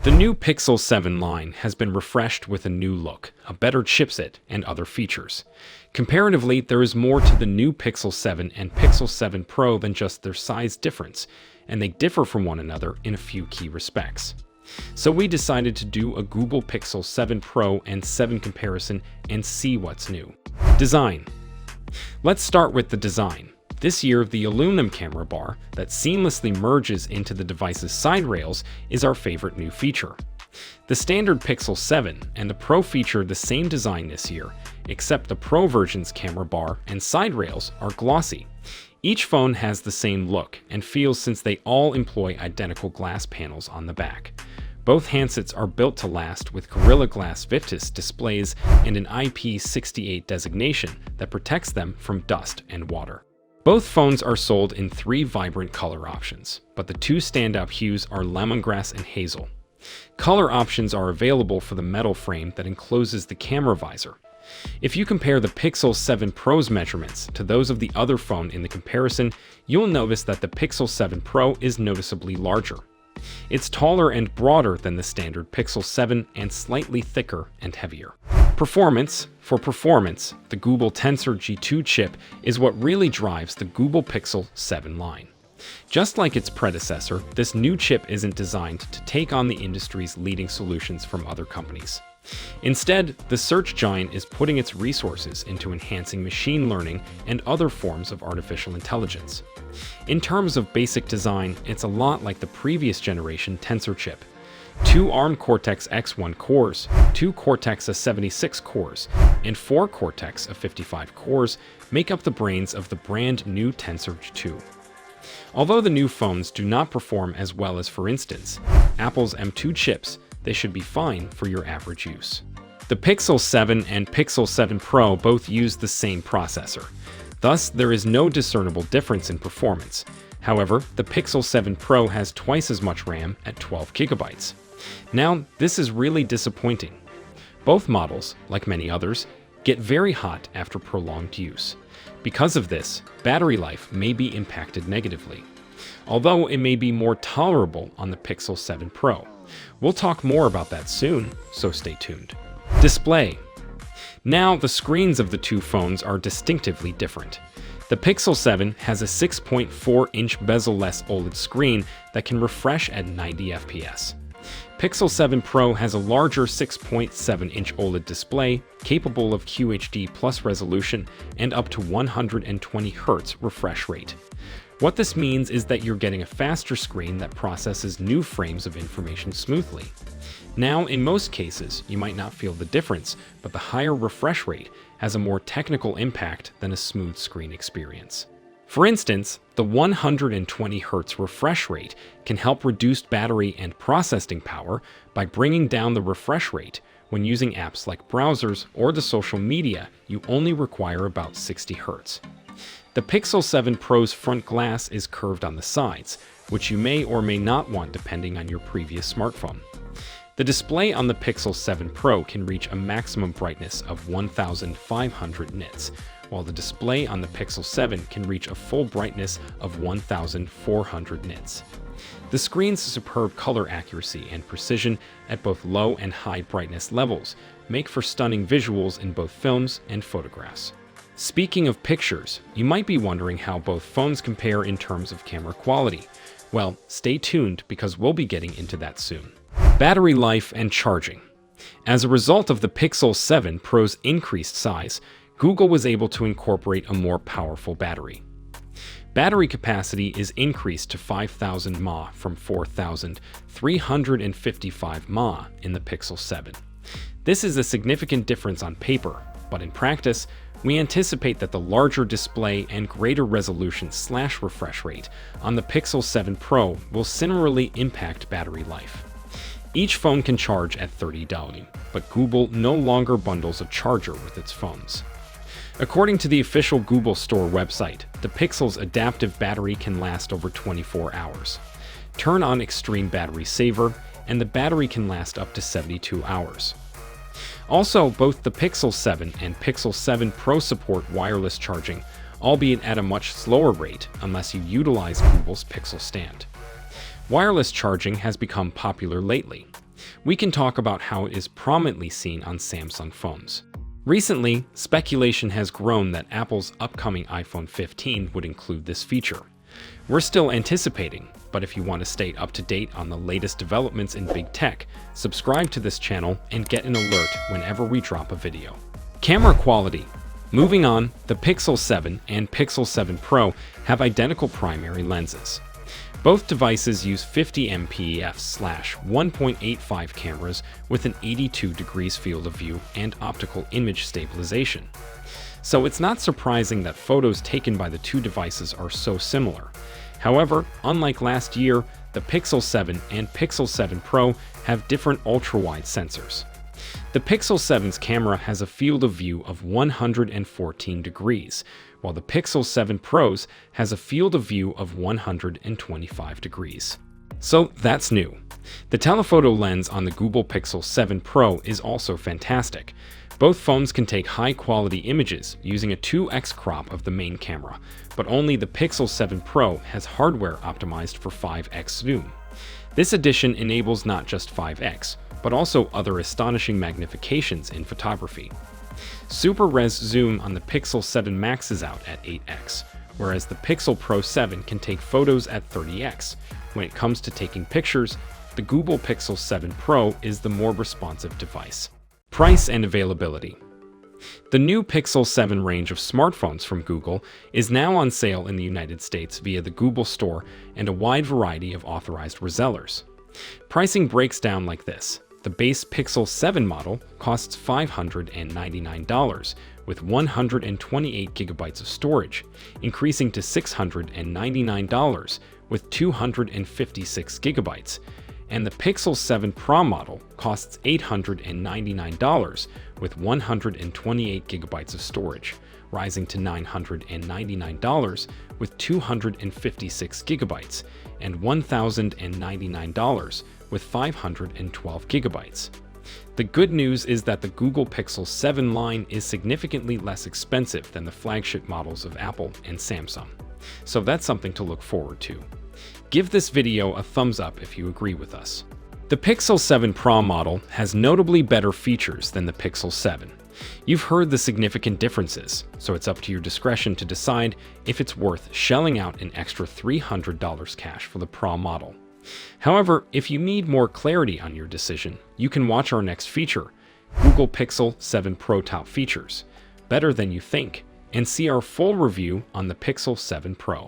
The new Pixel 7 line has been refreshed with a new look, a better chipset, and other features. Comparatively, there is more to the new Pixel 7 and Pixel 7 Pro than just their size difference, and they differ from one another in a few key respects. So we decided to do a Google Pixel 7 Pro and 7 comparison and see what's new. Design. Let's start with the design. This year, the aluminum camera bar that seamlessly merges into the device's side rails is our favorite new feature. The standard Pixel 7 and the Pro feature the same design this year, except the Pro version's camera bar and side rails are glossy. Each phone has the same look and feel since they all employ identical glass panels on the back. Both handsets are built to last with Gorilla Glass Victus displays and an IP68 designation that protects them from dust and water. Both phones are sold in 3 vibrant color options, but the 2 standout hues are lemongrass and hazel. Color options are available for the metal frame that encloses the camera visor. If you compare the Pixel 7 Pro's measurements to those of the other phone in the comparison, you'll notice that the Pixel 7 Pro is noticeably larger. It's taller and broader than the standard Pixel 7 and slightly thicker and heavier. Performance. For performance, the Google Tensor G2 chip is what really drives the Google Pixel 7 line. Just like its predecessor, this new chip isn't designed to take on the industry's leading solutions from other companies. Instead, the search giant is putting its resources into enhancing machine learning and other forms of artificial intelligence. In terms of basic design, it's a lot like the previous generation Tensor chip. 2 ARM Cortex-X1 cores, 2 Cortex-A76 cores, and 4 Cortex-A55 cores make up the brains of the brand new Tensor G2. Although the new phones do not perform as well as, for instance, Apple's M2 chips, they should be fine for your average use. The Pixel 7 and Pixel 7 Pro both use the same processor. Thus, there is no discernible difference in performance. However, the Pixel 7 Pro has twice as much RAM at 12 GB. Now, this is really disappointing. Both models, like many others, get very hot after prolonged use. Because of this, battery life may be impacted negatively, although it may be more tolerable on the Pixel 7 Pro. We'll talk more about that soon, so stay tuned. Display. Now, the screens of the 2 phones are distinctively different. The Pixel 7 has a 6.4-inch bezel-less OLED screen that can refresh at 90 FPS. Pixel 7 Pro has a larger 6.7-inch OLED display, capable of QHD+ resolution and up to 120 Hz refresh rate. What this means is that you're getting a faster screen that processes new frames of information smoothly. Now, in most cases, you might not feel the difference, but the higher refresh rate has a more technical impact than a smooth screen experience. For instance, the 120 Hz refresh rate can help reduce battery and processing power by bringing down the refresh rate. When using apps like browsers or the social media, you only require about 60 Hz. The Pixel 7 Pro's front glass is curved on the sides, which you may or may not want depending on your previous smartphone. The display on the Pixel 7 Pro can reach a maximum brightness of 1500 nits, while the display on the Pixel 7 can reach a full brightness of 1400 nits. The screen's superb color accuracy and precision at both low and high brightness levels make for stunning visuals in both films and photographs. Speaking of pictures, you might be wondering how both phones compare in terms of camera quality. Well, stay tuned because we'll be getting into that soon. Battery life and charging. As a result of the Pixel 7 Pro's increased size, Google was able to incorporate a more powerful battery. Battery capacity is increased to 5,000 mAh from 4,355 mAh in the Pixel 7. This is a significant difference on paper, but in practice, we anticipate that the larger display and greater resolution/refresh rate on the Pixel 7 Pro will similarly impact battery life. Each phone can charge at 30W, but Google no longer bundles a charger with its phones. According to the official Google Store website, the Pixel's adaptive battery can last over 24 hours. Turn on Extreme Battery Saver, and the battery can last up to 72 hours. Also, both the Pixel 7 and Pixel 7 Pro support wireless charging, albeit at a much slower rate unless you utilize Google's Pixel Stand. Wireless charging has become popular lately. we can talk about how it is prominently seen on Samsung phones. Recently, speculation has grown that Apple's upcoming iPhone 15 would include this feature. We're still anticipating, but if you want to stay up to date on the latest developments in big tech, subscribe to this channel and get an alert whenever we drop a video. Camera quality. Moving on, the Pixel 7 and Pixel 7 Pro have identical primary lenses. Both devices use 50 MP f/1.85 cameras with an 82 degrees field of view and optical image stabilization. So it's not surprising that photos taken by the two devices are so similar. However, unlike last year, the Pixel 7 and Pixel 7 Pro have different ultra-wide sensors. The Pixel 7's camera has a field of view of 114 degrees, while the Pixel 7 Pro's has a field of view of 125 degrees. So that's new. The telephoto lens on the Google Pixel 7 Pro is also fantastic. Both phones can take high-quality images using a 2x crop of the main camera, but only the Pixel 7 Pro has hardware optimized for 5x zoom. This edition enables not just 5x, but also other astonishing magnifications in photography. Super Res zoom on the Pixel 7 Max is out at 8x, whereas the Pixel Pro 7 can take photos at 30x. When it comes to taking pictures, the Google Pixel 7 Pro is the more responsive device. Price and availability. The new Pixel 7 range of smartphones from Google is now on sale in the United States via the Google Store and a wide variety of authorized resellers. Pricing breaks down like this. The base Pixel 7 model costs $599 with 128 gigabytes of storage, increasing to $699 with 256 gigabytes. And the Pixel 7 Pro model costs $899 with 128 gigabytes of storage, rising to $999 with 256 gigabytes, and $1,099 with 512 gigabytes. The good news is that the Google Pixel 7 line is significantly less expensive than the flagship models of Apple and Samsung. So that's something to look forward to. Give this video a thumbs up if you agree with us. The Pixel 7 Pro model has notably better features than the Pixel 7. You've heard the significant differences, so it's up to your discretion to decide if it's worth shelling out an extra $300 cash for the Pro model. However, if you need more clarity on your decision, you can watch our next feature, Google Pixel 7 Pro Top Features, Better Than You Think, and see our full review on the Pixel 7 Pro.